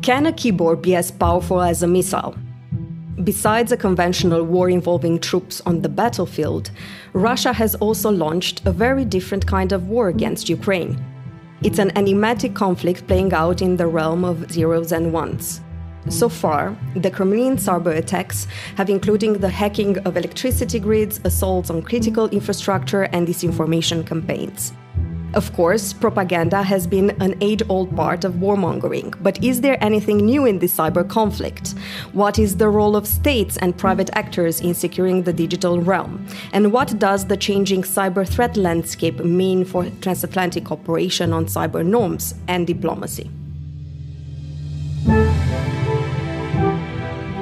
Can a keyboard be as powerful as a missile? Besides a conventional war involving troops on the battlefield, Russia has also launched a very different kind of war against Ukraine. It's an enigmatic conflict playing out in the realm of zeros and ones. So far, the Kremlin cyber attacks have included the hacking of electricity grids, assaults on critical infrastructure, and disinformation campaigns. Of course, propaganda has been an age-old part of warmongering, but is there anything new in this cyber conflict? What is the role of states and private actors in securing the digital realm? And what does the changing cyber threat landscape mean for transatlantic cooperation on cyber norms and diplomacy?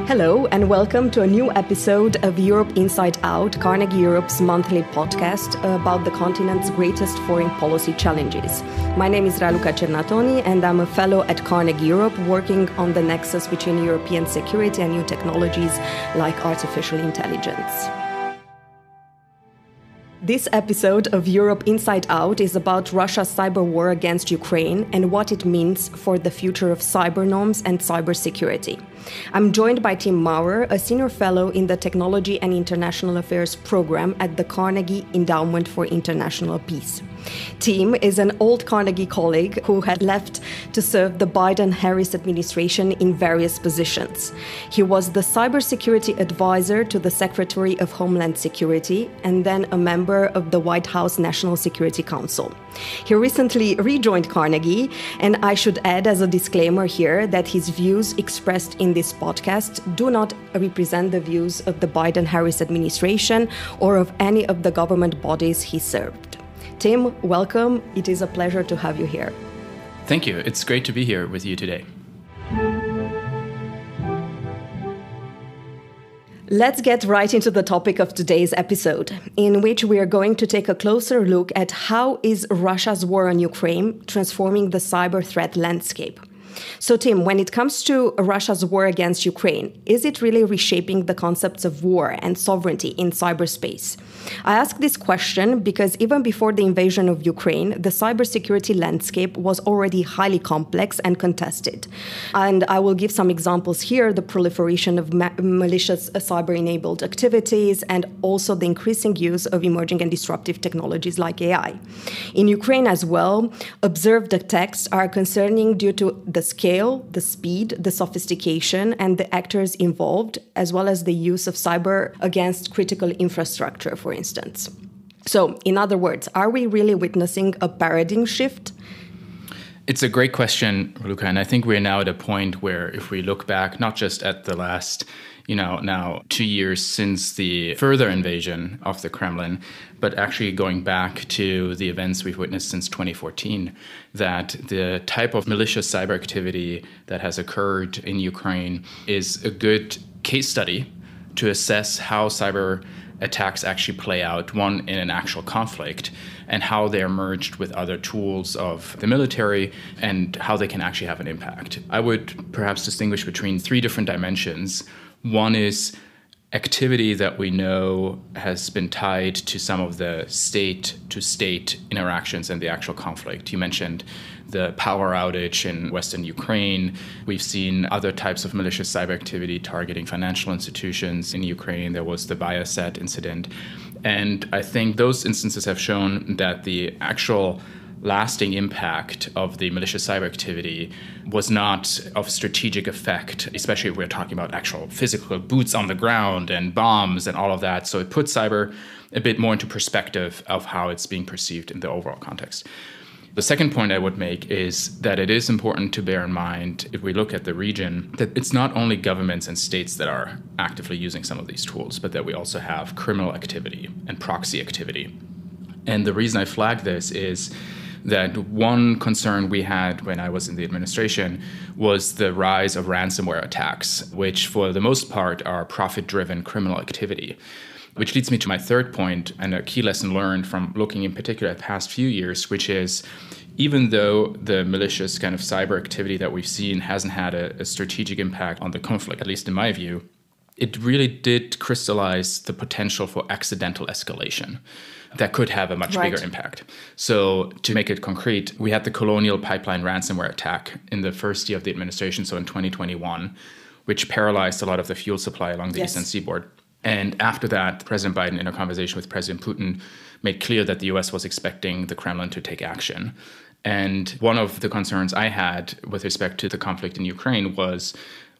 Hello and welcome to a new episode of Europe Inside Out, Carnegie Europe's monthly podcast about the continent's greatest foreign policy challenges. My name is Raluca Csernatoni and I'm a fellow at Carnegie Europe working on the nexus between European security and new technologies like artificial intelligence. This episode of Europe Inside Out is about Russia's cyber war against Ukraine and what it means for the future of cyber norms and cybersecurity. I'm joined by Tim Maurer, a senior fellow in the Technology and International Affairs program at the Carnegie Endowment for International Peace. Tim is an old Carnegie colleague who had left to serve the Biden-Harris administration in various positions. He was the cybersecurity advisor to the Secretary of Homeland Security and then a member of the White House National Security Council. He recently rejoined Carnegie, and I should add as a disclaimer here that his views expressed in this podcast do not represent the views of the Biden-Harris administration or of any of the government bodies he served. Tim, welcome. It is a pleasure to have you here. Thank you. It's great to be here with you today. Let's get right into the topic of today's episode, in which we are going to take a closer look at how is Russia's war on Ukraine transforming the cyber threat landscape. So, Tim, when it comes to Russia's war against Ukraine, is it really reshaping the concepts of war and sovereignty in cyberspace? I ask this question because even before the invasion of Ukraine, the cybersecurity landscape was already highly complex and contested. And I will give some examples here: the proliferation of malicious cyber-enabled activities and also the increasing use of emerging and disruptive technologies like AI. In Ukraine as well, observed attacks are concerning due to the scale, the speed, the sophistication, and the actors involved, as well as the use of cyber against critical infrastructure, for instance. So, in other words, are we really witnessing a paradigm shift? It's a great question, Raluca, and I think we're now at a point where if we look back, not just at the last now 2 years since the further invasion of the Kremlin, but actually going back to the events we've witnessed since 2014, that the type of malicious cyber activity that has occurred in Ukraine is a good case study to assess how cyber attacks actually play out, one, in an actual conflict, and how they're merged with other tools of the military and how they can actually have an impact. I would perhaps distinguish between three different dimensions. One is activity that we know has been tied to some of the state-to-state interactions in the actual conflict. You mentioned the power outage in Western Ukraine. We've seen other types of malicious cyber activity targeting financial institutions in Ukraine. There was the Biosat incident. And I think those instances have shown that the actual lasting impact of the malicious cyber activity was not of strategic effect, especially if we're talking about actual physical boots on the ground and bombs and all of that. So it puts cyber a bit more into perspective of how it's being perceived in the overall context. The second point I would make is that it is important to bear in mind, if we look at the region, that it's not only governments and states that are actively using some of these tools, but that we also have criminal activity and proxy activity. And the reason I flag this is that one concern we had when I was in the administration was the rise of ransomware attacks, which for the most part are profit-driven criminal activity. Which leads me to my third point and a key lesson learned from looking in particular at the past few years, which is even though the malicious kind of cyber activity that we've seen hasn't had a strategic impact on the conflict, at least in my view, it really did crystallize the potential for accidental escalation that could have a much bigger impact. So to make it concrete, we had the Colonial Pipeline ransomware attack in the first year of the administration, so in 2021, which paralyzed a lot of the fuel supply along the eastern seaboard. And after that, President Biden, in a conversation with President Putin, made clear that the US was expecting the Kremlin to take action. And one of the concerns I had with respect to the conflict in Ukraine was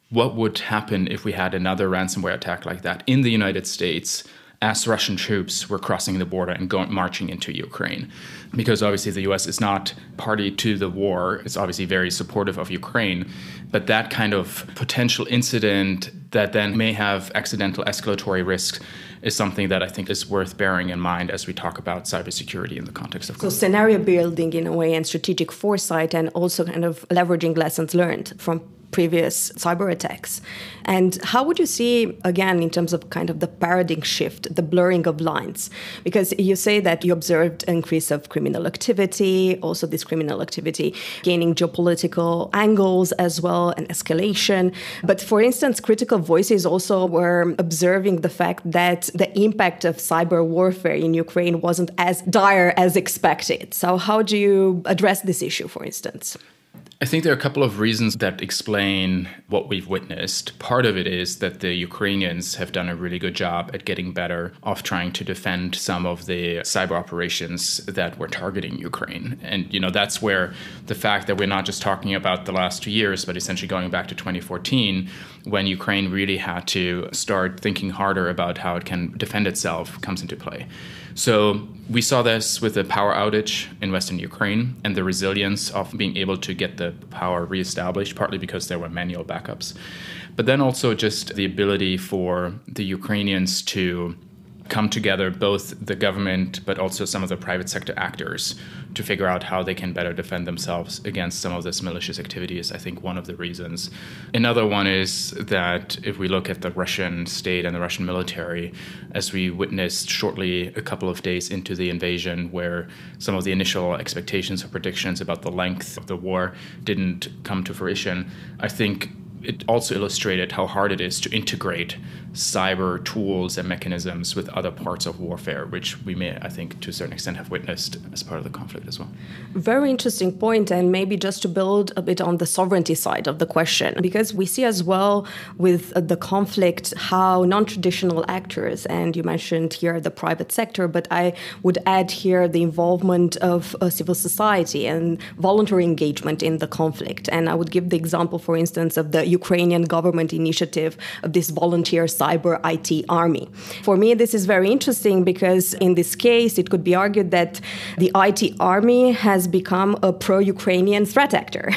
what would happen if we had another ransomware attack like that in the United States as Russian troops were crossing the border and marching into Ukraine. Because obviously the US is not party to the war. It's obviously very supportive of Ukraine. But that kind of potential incident that then may have accidental escalatory risks is something that I think is worth bearing in mind as we talk about cybersecurity in the context of. So scenario building in a way and strategic foresight, and also kind of leveraging lessons learned from previous cyber attacks. And how would you see, again, in terms of kind of the paradigm shift, the blurring of lines? Because you say that you observed an increase of criminal activity, also this criminal activity gaining geopolitical angles as well, and escalation. But for instance, critical voices also were observing the fact that the impact of cyber warfare in Ukraine wasn't as dire as expected. So how do you address this issue, for instance? I think there are a couple of reasons that explain what we've witnessed. Part of it is that the Ukrainians have done a really good job at getting better of trying to defend some of the cyber operations that were targeting Ukraine. And, that's where the fact that we're not just talking about the last 2 years, but essentially going back to 2014, when Ukraine really had to start thinking harder about how it can defend itself, comes into play. So we saw this with the power outage in Western Ukraine and the resilience of being able to get the power reestablished, partly because there were manual backups. But then also just the ability for the Ukrainians to come together, both the government, but also some of the private sector actors, to figure out how they can better defend themselves against some of this malicious activity is, I think, one of the reasons. Another one is that if we look at the Russian state and the Russian military, as we witnessed shortly a couple of days into the invasion, where some of the initial expectations or predictions about the length of the war didn't come to fruition, I think it also illustrated how hard it is to integrate cyber tools and mechanisms with other parts of warfare, which we may, I think, to a certain extent have witnessed as part of the conflict as well. Very interesting point, and maybe just to build a bit on the sovereignty side of the question, because we see as well with the conflict how non-traditional actors, and you mentioned here the private sector, but I would add here the involvement of civil society and voluntary engagement in the conflict. And I would give the example, for instance, of the Ukrainian government initiative of this volunteer cyber IT army. For me, this is very interesting because in this case, it could be argued that the IT army has become a pro-Ukrainian threat actor.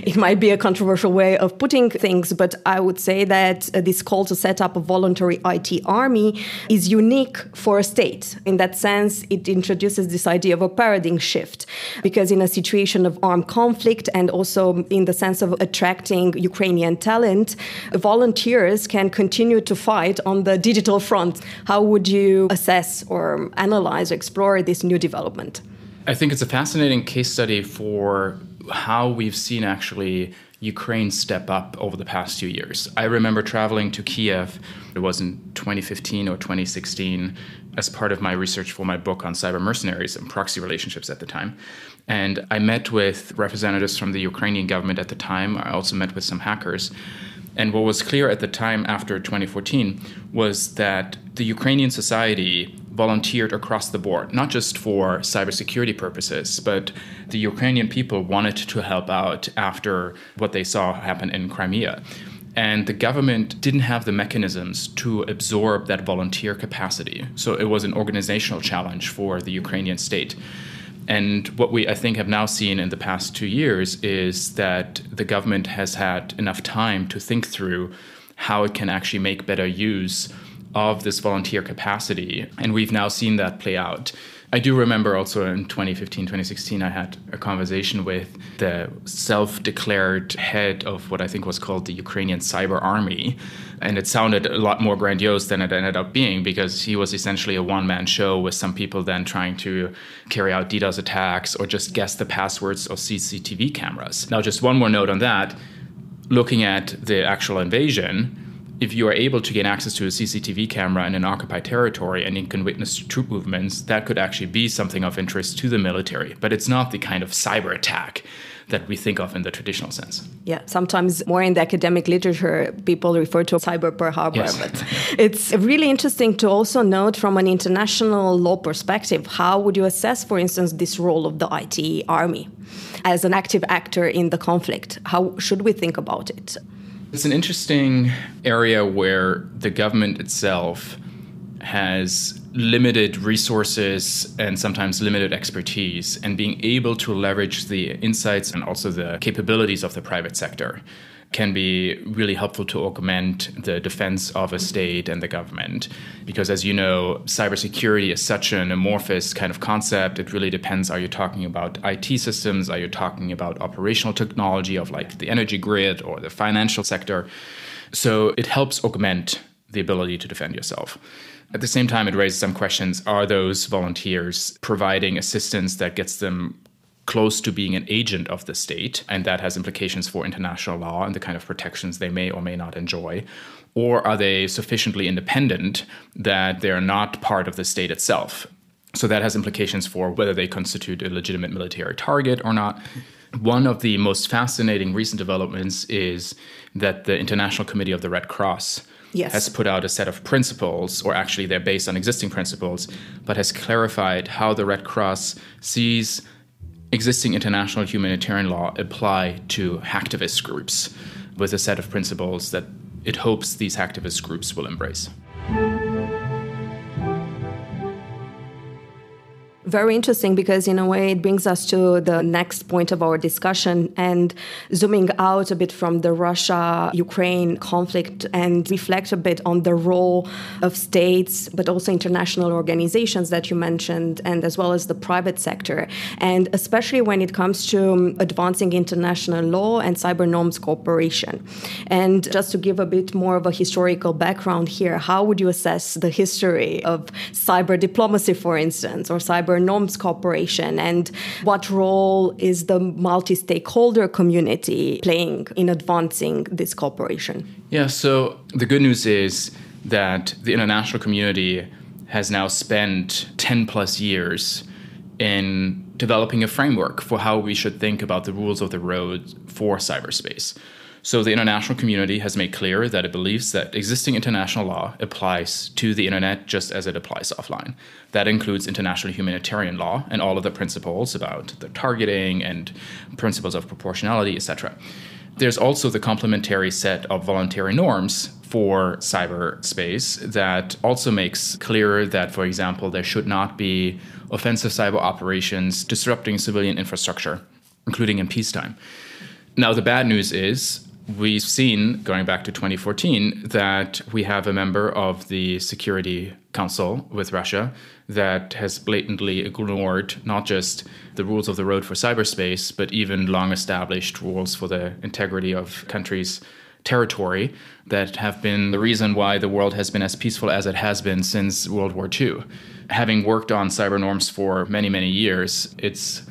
It might be a controversial way of putting things, but I would say that this call to set up a voluntary IT army is unique for a state. In that sense, it introduces this idea of a paradigm shift, because in a situation of armed conflict and also in the sense of attracting Ukrainian talent, volunteers can continue to fight on the digital front. How would you assess or analyze or explore this new development? I think it's a fascinating case study for how we've seen actually Ukraine step up over the past few years. I remember traveling to Kiev, it was in 2015 or 2016, as part of my research for my book on cyber mercenaries and proxy relationships at the time. And I met with representatives from the Ukrainian government at the time. I also met with some hackers. And what was clear at the time after 2014 was that the Ukrainian society volunteered across the board, not just for cybersecurity purposes, but the Ukrainian people wanted to help out after what they saw happen in Crimea. And the government didn't have the mechanisms to absorb that volunteer capacity. So it was an organizational challenge for the Ukrainian state. And what we, I think, have now seen in the past 2 years is that the government has had enough time to think through how it can actually make better use of this volunteer capacity. And we've now seen that play out. I do remember also in 2015, 2016, I had a conversation with the self-declared head of what I think was called the Ukrainian Cyber Army. And it sounded a lot more grandiose than it ended up being, because he was essentially a one-man show with some people then trying to carry out DDoS attacks or just guess the passwords of CCTV cameras. Now, just one more note on that. Looking at the actual invasion, if you are able to gain access to a CCTV camera in an occupied territory and you can witness troop movements, that could actually be something of interest to the military. But it's not the kind of cyber attack that we think of in the traditional sense. Yeah, sometimes more in the academic literature, people refer to cyber Pearl Harbor. Yes. But it's really interesting to also note from an international law perspective, how would you assess, for instance, this role of the IT army as an active actor in the conflict? How should we think about it? It's an interesting area where the government itself has limited resources and sometimes limited expertise, and being able to leverage the insights and also the capabilities of the private sector can be really helpful to augment the defense of a state and the government. Because as you know, cybersecurity is such an amorphous kind of concept. It really depends, are you talking about IT systems? Are you talking about operational technology of like the energy grid or the financial sector? So it helps augment the ability to defend yourself. At the same time, it raises some questions. Are those volunteers providing assistance that gets them close to being an agent of the state? And that has implications for international law and the kind of protections they may or may not enjoy. Or are they sufficiently independent that they're not part of the state itself? So that has implications for whether they constitute a legitimate military target or not. One of the most fascinating recent developments is that the International Committee of the Red Cross has put out a set of principles, or actually they're based on existing principles, but has clarified how the Red Cross sees existing international humanitarian law apply to hacktivist groups, with a set of principles that it hopes these hacktivist groups will embrace. Very interesting, because in a way it brings us to the next point of our discussion, and zooming out a bit from the Russia-Ukraine conflict and reflect a bit on the role of states, but also international organizations that you mentioned, and as well as the private sector, and especially when it comes to advancing international law and cyber norms cooperation. And just to give a bit more of a historical background here, how would you assess the history of cyber diplomacy, for instance, or cyber norms cooperation, and what role is the multi-stakeholder community playing in advancing this cooperation? Yeah, so the good news is that the international community has now spent 10 plus years in developing a framework for how we should think about the rules of the road for cyberspace. So the international community has made clear that it believes that existing international law applies to the internet just as it applies offline. That includes international humanitarian law and all of the principles about the targeting and principles of proportionality, etc. There's also the complementary set of voluntary norms for cyberspace that also makes clear that, for example, there should not be offensive cyber operations disrupting civilian infrastructure, including in peacetime. Now, the bad news is we've seen, going back to 2014, that we have a member of the Security Council with Russia that has blatantly ignored not just the rules of the road for cyberspace, but even long-established rules for the integrity of countries' territory that have been the reason why the world has been as peaceful as it has been since World War II. Having worked on cyber norms for many, many years, it's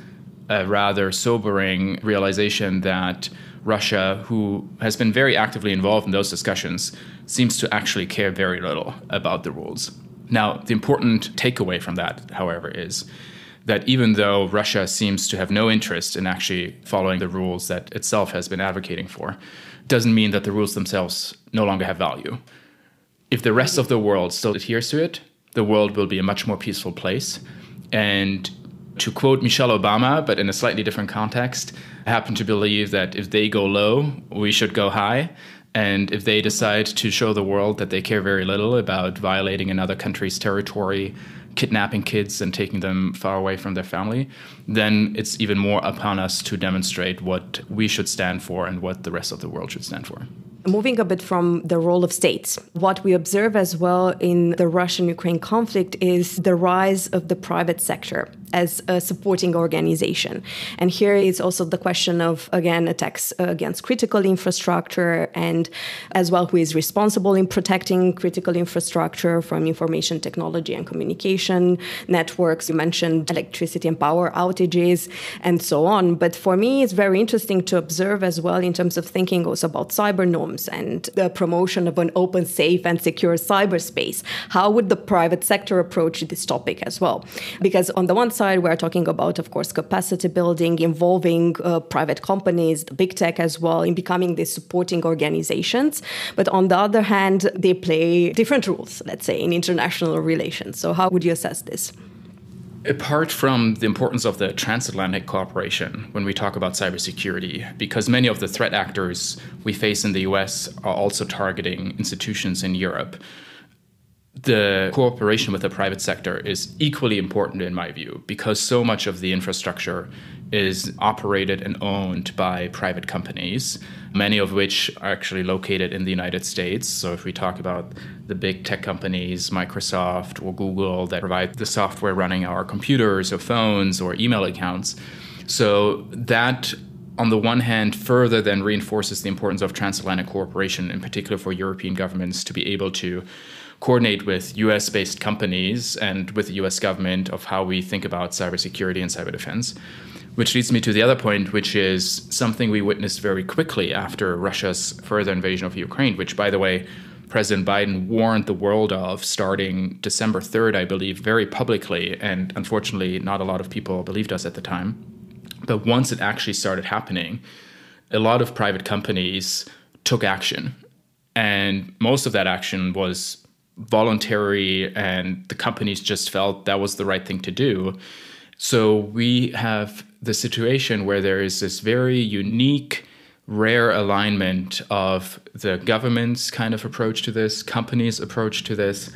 a rather sobering realization that Russia, who has been very actively involved in those discussions, seems to actually care very little about the rules. Now, the important takeaway from that, however, is that even though Russia seems to have no interest in actually following the rules that itself has been advocating for, doesn't mean that the rules themselves no longer have value. If the rest of the world still adheres to it, the world will be a much more peaceful place. And to quote Michelle Obama, but in a slightly different context, I happen to believe that if they go low, we should go high. And if they decide to show the world that they care very little about violating another country's territory, kidnapping kids and taking them far away from their family, then it's even more upon us to demonstrate what we should stand for and what the rest of the world should stand for. Moving a bit from the role of states, what we observe as well in the Russian-Ukraine conflict is the rise of the private sector as a supporting organization. And here is also the question of, again, attacks against critical infrastructure, and as well who is responsible in protecting critical infrastructure from information technology and communication networks. You mentioned electricity and power outages and so on. But for me, it's very interesting to observe as well in terms of thinking also about cyber norms and the promotion of an open, safe and secure cyberspace. How would the private sector approach this topic as well? Because on the one side, we're talking about, of course, capacity building, involving private companies, the big tech as well, in becoming these supporting organizations. But on the other hand, they play different rules, let's say, in international relations. So how would you assess this? Apart from the importance of the transatlantic cooperation when we talk about cybersecurity, because many of the threat actors we face in the US are also targeting institutions in Europe, the cooperation with the private sector is equally important in my view, because so much of the infrastructure is operated and owned by private companies, many of which are actually located in the United States. So if we talk about the big tech companies, Microsoft or Google, that provide the software running our computers or phones or email accounts. So that, on the one hand, further then reinforces the importance of transatlantic cooperation, in particular for European governments to be able to coordinate with US-based companies and with the US government of how we think about cybersecurity and cyber defense. Which leads me to the other point, which is something we witnessed very quickly after Russia's further invasion of Ukraine, which, by the way, President Biden warned the world of starting December 3rd, I believe, very publicly. And unfortunately, not a lot of people believed us at the time. But once it actually started happening, a lot of private companies took action. And most of that action was voluntary, and the companies just felt that was the right thing to do. So we have the situation where there is this very unique, rare alignment of the government's kind of approach to this, companies' approach to this,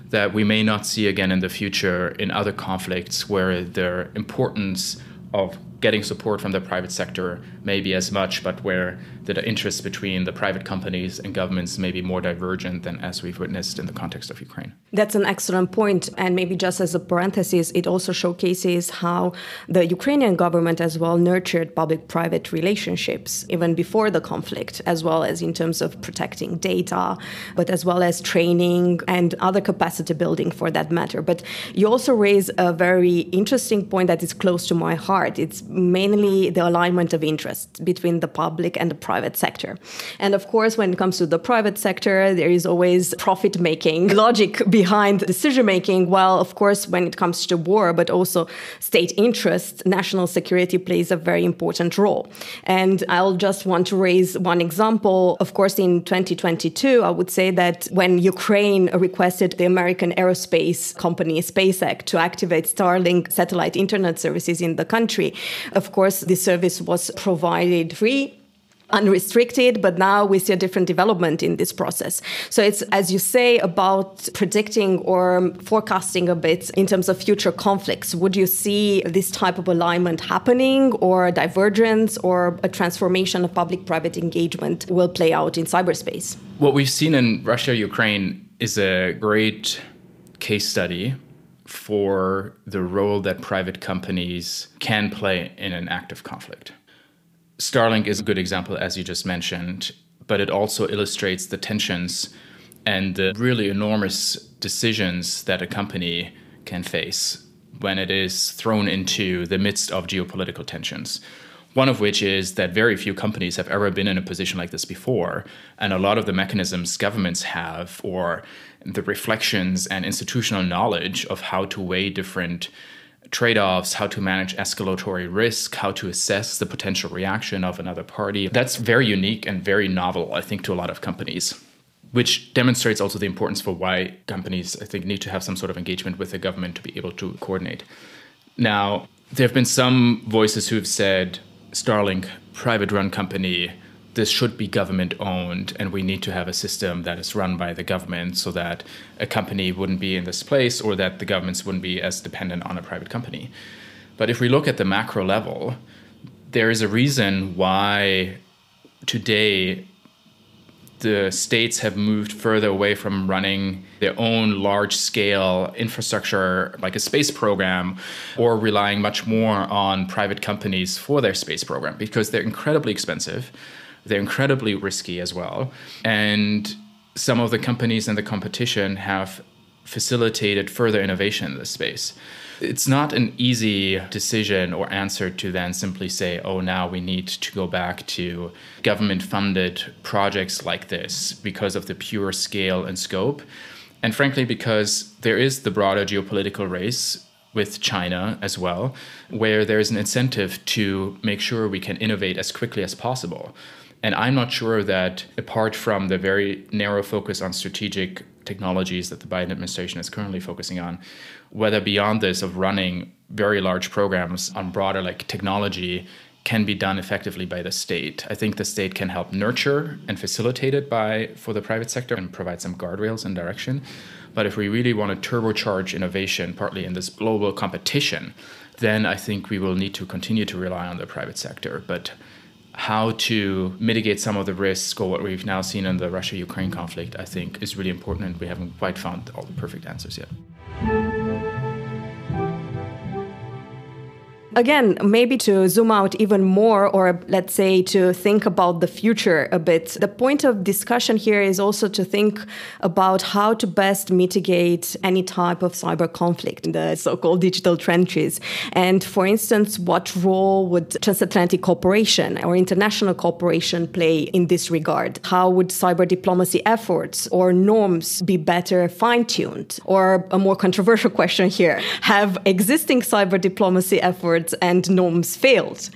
that we may not see again in the future in other conflicts where the importance of getting support from the private sector may be as much, but where the interests between the private companies and governments may be more divergent than as we've witnessed in the context of Ukraine. That's an excellent point. And maybe just as a parenthesis, it also showcases how the Ukrainian government as well nurtured public-private relationships even before the conflict, as well as in terms of protecting data, but as well as training and other capacity building for that matter. But you also raise a very interesting point that is close to my heart. It's mainly the alignment of interests between the public and the private sector. And of course, when it comes to the private sector, there is always profit-making logic behind decision-making, while of course, when it comes to war, but also state interests, national security plays a very important role. And I'll just want to raise one example. Of course, in 2022, I would say that when Ukraine requested the American aerospace company SpaceX to activate Starlink satellite internet services in the country, of course, the service was provided free, unrestricted, but now we see a different development in this process. So it's, as you say, about predicting or forecasting a bit in terms of future conflicts. Would you see this type of alignment happening, or divergence, or a transformation of public-private engagement will play out in cyberspace? What we've seen in Russia-Ukraine is a great case study for the role that private companies can play in an active conflict. Starlink is a good example, as you just mentioned, but it also illustrates the tensions and the really enormous decisions that a company can face when it is thrown into the midst of geopolitical tensions. One of which is that very few companies have ever been in a position like this before. And a lot of the mechanisms governments have, or the reflections and institutional knowledge of how to weigh different trade-offs, how to manage escalatory risk, how to assess the potential reaction of another party. That's very unique and very novel, I think, to a lot of companies, which demonstrates also the importance for why companies, I think, need to have some sort of engagement with the government to be able to coordinate. Now, there have been some voices who have said, Starlink, private-run company, this should be government-owned, and we need to have a system that is run by the government so that a company wouldn't be in this place, or that the governments wouldn't be as dependent on a private company. But if we look at the macro level, there is a reason why today the states have moved further away from running their own large-scale infrastructure, like a space program, or relying much more on private companies for their space program, because they're incredibly expensive. They're incredibly risky as well. And some of the companies in the competition have facilitated further innovation in this space. It's not an easy decision or answer to then simply say, oh, now we need to go back to government-funded projects like this because of the pure scale and scope. And frankly, because there is the broader geopolitical race with China as well, where there's an incentive to make sure we can innovate as quickly as possible. And I'm not sure that, apart from the very narrow focus on strategic technologies that the Biden administration is currently focusing on, whether beyond this of running very large programs on broader like technology can be done effectively by the state. I think the state can help nurture and facilitate it for the private sector and provide some guardrails and direction. But if we really want to turbocharge innovation, partly in this global competition, then I think we will need to continue to rely on the private sector. But how to mitigate some of the risk, or what we've now seen in the Russia-Ukraine conflict, I think is really important, and we haven't quite found all the perfect answers yet. Again, maybe to zoom out even more, or let's say to think about the future a bit, the point of discussion here is also to think about how to best mitigate any type of cyber conflict in the so-called digital trenches. And for instance, what role would transatlantic cooperation or international cooperation play in this regard? How would cyber diplomacy efforts or norms be better fine-tuned? Or a more controversial question here, have existing cyber diplomacy efforts and norms failed,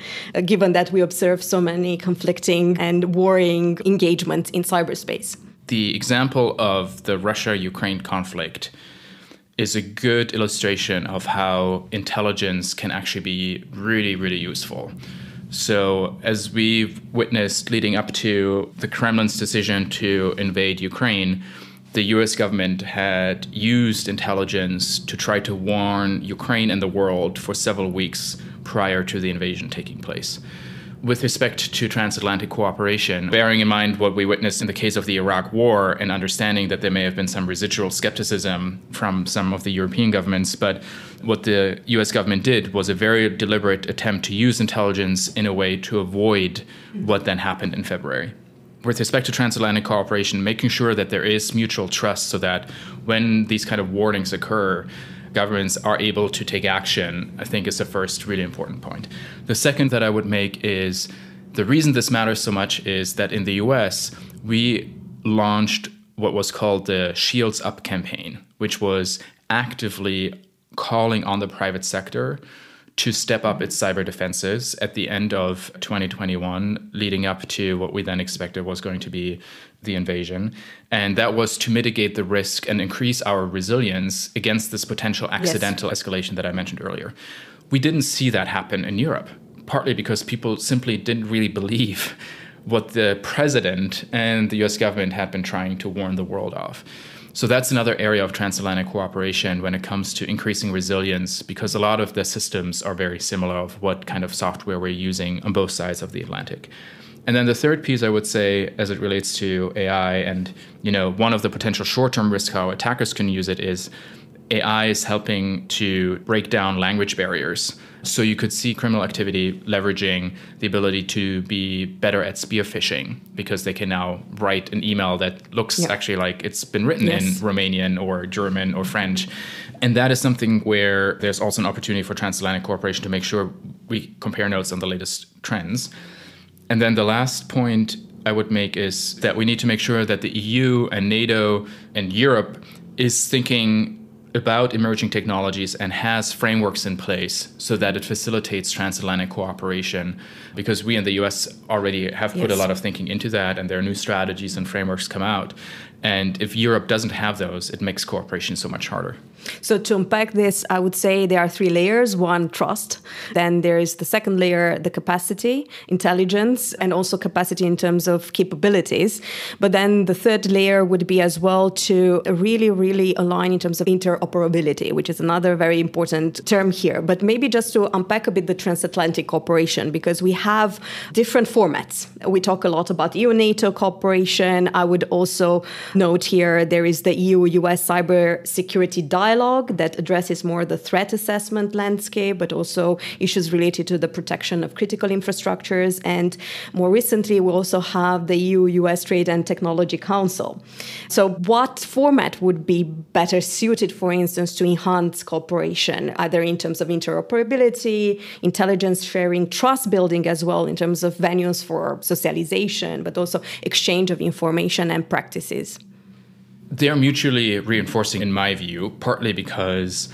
given that we observe so many conflicting and warring engagements in cyberspace? The example of the Russia-Ukraine conflict is a good illustration of how intelligence can actually be really, really useful. So as we've witnessed leading up to the Kremlin's decision to invade Ukraine, the US government had used intelligence to try to warn Ukraine and the world for several weeks prior to the invasion taking place. With respect to transatlantic cooperation, bearing in mind what we witnessed in the case of the Iraq War and understanding that there may have been some residual skepticism from some of the European governments, but what the US government did was a very deliberate attempt to use intelligence in a way to avoid what then happened in February. With respect to transatlantic cooperation, making sure that there is mutual trust so that when these kind of warnings occur, governments are able to take action, I think is the first really important point. The second that I would make is the reason this matters so much is that in the US, we launched what was called the Shields Up campaign, which was actively calling on the private sector to step up its cyber defenses at the end of 2021, leading up to what we then expected was going to be the invasion. And that was to mitigate the risk and increase our resilience against this potential accidental escalation that I mentioned earlier. We didn't see that happen in Europe, partly because people simply didn't really believe what the president and the US government had been trying to warn the world of. So that's another area of transatlantic cooperation when it comes to increasing resilience, because a lot of the systems are very similar of what kind of software we're using on both sides of the Atlantic. And then the third piece I would say, as it relates to AI, and one of the potential short-term risks how attackers can use it is AI is helping to break down language barriers. So you could see criminal activity leveraging the ability to be better at spear phishing, because they can now write an email that looks actually like it's been written in Romanian or German or French. And that is something where there's also an opportunity for transatlantic cooperation to make sure we compare notes on the latest trends. And then the last point I would make is that we need to make sure that the EU and NATO and Europe is thinking about emerging technologies and has frameworks in place so that it facilitates transatlantic cooperation, because we in the US already have put a lot of thinking into that, and there are new strategies and frameworks come out. And if Europe doesn't have those, it makes cooperation so much harder. So to unpack this, I would say there are three layers. One, trust. Then there is the second layer, the capacity, intelligence, and also capacity in terms of capabilities. But then the third layer would be as well to really, really align in terms of interoperability interoperability, which is another very important term here. But maybe just to unpack a bit the transatlantic cooperation, because we have different formats. We talk a lot about EU-NATO cooperation. I would also note here there is the EU-US cybersecurity dialogue that addresses more the threat assessment landscape, but also issues related to the protection of critical infrastructures. And more recently, we also have the EU-US Trade and Technology Council. So what format would be better suited, for instance, to enhance cooperation, either in terms of interoperability, intelligence sharing, trust building as well, in terms of venues for socialization, but also exchange of information and practices? They are mutually reinforcing, in my view, partly because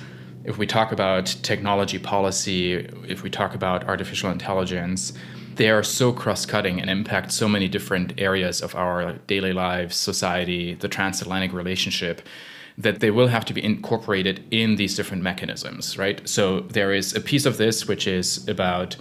if we talk about technology policy, if we talk about artificial intelligence, they are so cross-cutting and impact so many different areas of our daily lives, society, the transatlantic relationship, that they will have to be incorporated in these different mechanisms, right? So there is a piece of this which is about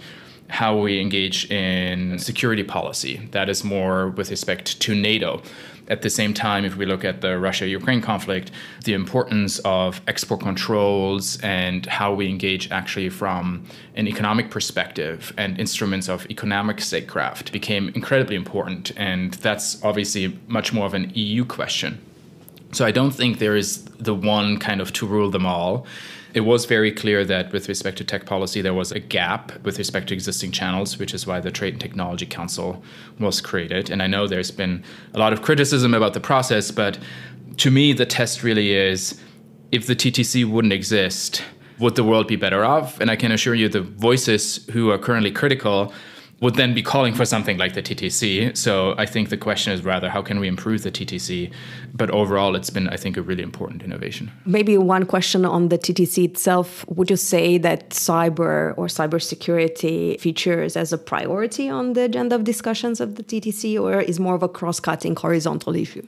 how we engage in security policy. That is more with respect to NATO. At the same time, if we look at the Russia-Ukraine conflict, the importance of export controls and how we engage actually from an economic perspective and instruments of economic statecraft became incredibly important. And that's obviously much more of an EU question. So I don't think there is the one kind of to rule them all. It was very clear that with respect to tech policy, there was a gap with respect to existing channels, which is why the Trade and Technology Council was created. And I know there's been a lot of criticism about the process, but to me, the test really is, if the TTC wouldn't exist, would the world be better off? And I can assure you the voices who are currently critical would then be calling for something like the TTC. So I think the question is rather, how can we improve the TTC? But overall, it's been, I think, a really important innovation. Maybe one question on the TTC itself. Would you say that cyber or cybersecurity features as a priority on the agenda of discussions of the TTC, or is more of a cross-cutting horizontal issue?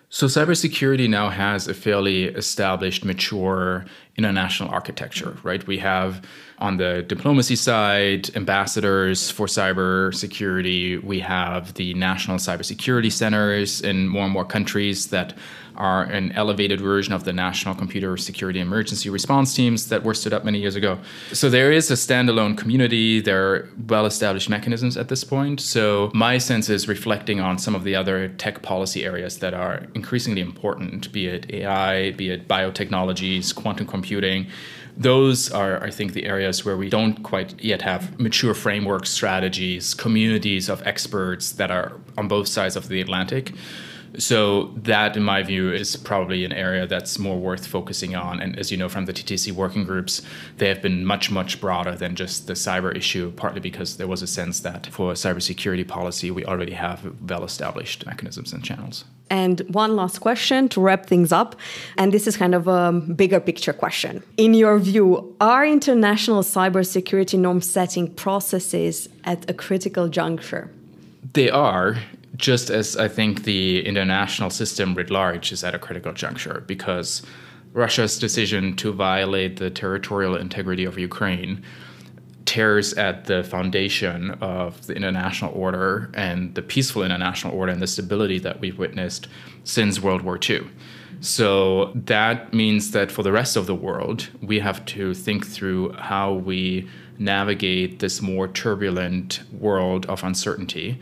So cybersecurity now has a fairly established, mature international architecture, right? We have on the diplomacy side, ambassadors for cybersecurity. We have the national cybersecurity centers in more and more countries that are an elevated version of the national computer security emergency response teams that were stood up many years ago. So there is a standalone community. There are well-established mechanisms at this point. So my sense is reflecting on some of the other tech policy areas that are increasingly important, be it AI, be it biotechnologies, quantum computing. Those are, I think, the areas where we don't quite yet have mature frameworks, strategies, communities of experts that are on both sides of the Atlantic. So that, in my view, is probably an area that's more worth focusing on. And as you know from the TTC working groups, they have been much, much broader than just the cyber issue, partly because there was a sense that for cybersecurity policy, we already have well-established mechanisms and channels. And one last question to wrap things up. And this is kind of a bigger picture question. In your view, are international cybersecurity norm setting processes at a critical juncture? They are. Just as I think the international system writ large is at a critical juncture, because Russia's decision to violate the territorial integrity of Ukraine tears at the foundation of the international order and the peaceful international order and the stability that we've witnessed since World War II. So that means that for the rest of the world, we have to think through how we navigate this more turbulent world of uncertainty.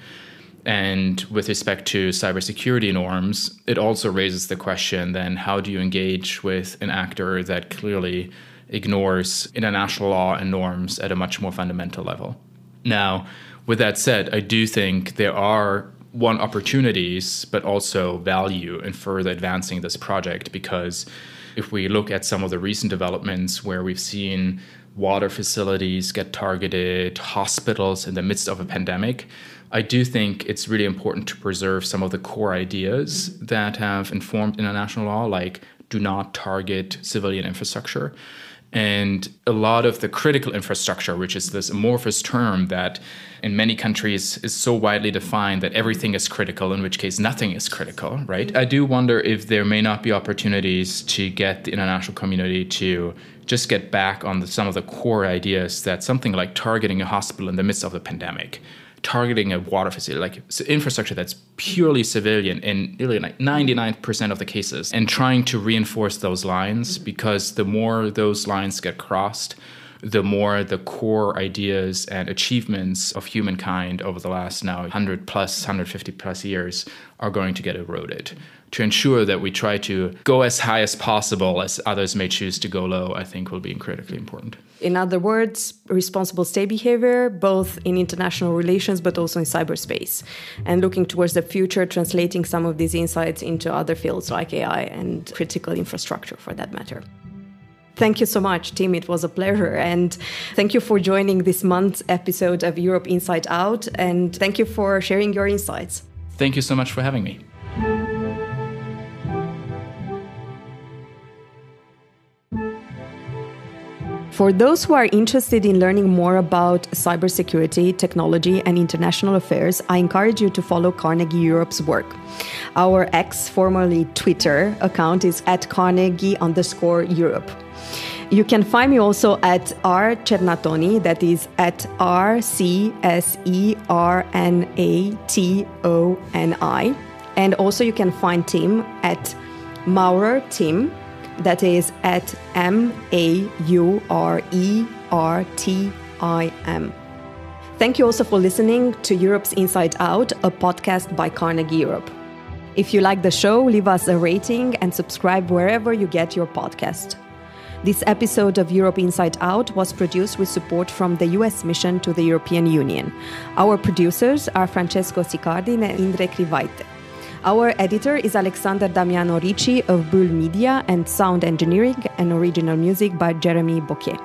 And with respect to cybersecurity norms, it also raises the question then, how do you engage with an actor that clearly ignores international law and norms at a much more fundamental level? Now, with that said, I do think there are opportunities, but also value in further advancing this project, because if we look at some of the recent developments where we've seen water facilities get targeted, hospitals in the midst of a pandemic, I do think it's really important to preserve some of the core ideas that have informed international law, like do not target civilian infrastructure. And a lot of the critical infrastructure, which is this amorphous term that in many countries is so widely defined that everything is critical, in which case nothing is critical, right? I do wonder if there may not be opportunities to get the international community to just get back on some of the core ideas that something like targeting a hospital in the midst of a pandemic, targeting a water facility, like infrastructure that's purely civilian in really like 99% of the cases, and trying to reinforce those lines, because the more those lines get crossed, the more the core ideas and achievements of humankind over the last now 100 plus, 150 plus years are going to get eroded. To ensure that we try to go as high as possible as others may choose to go low, I think will be critically important. In other words, responsible state behavior, both in international relations, but also in cyberspace. And looking towards the future, translating some of these insights into other fields like AI and critical infrastructure for that matter. Thank you so much, Tim. It was a pleasure. And thank you for joining this month's episode of Europe Inside Out. And thank you for sharing your insights. Thank you so much for having me. For those who are interested in learning more about cybersecurity, technology, and international affairs, I encourage you to follow Carnegie Europe's work. Our X, formerly Twitter, account is at Carnegie_Europe. You can find me also at Csernatoni, that is at RCSERNATONI. And also you can find Tim at Maurer Tim, that is at MAURERTIM. Thank you also for listening to Europe's Inside Out, a podcast by Carnegie Europe. If you like the show, leave us a rating and subscribe wherever you get your podcast. This episode of Europe Inside Out was produced with support from the US mission to the European Union. Our producers are Francesco Sicardi and Indrek Rivaite. Our editor is Alexander Damiano Ricci of Bull Media, and sound engineering and original music by Jeremy Bocquet.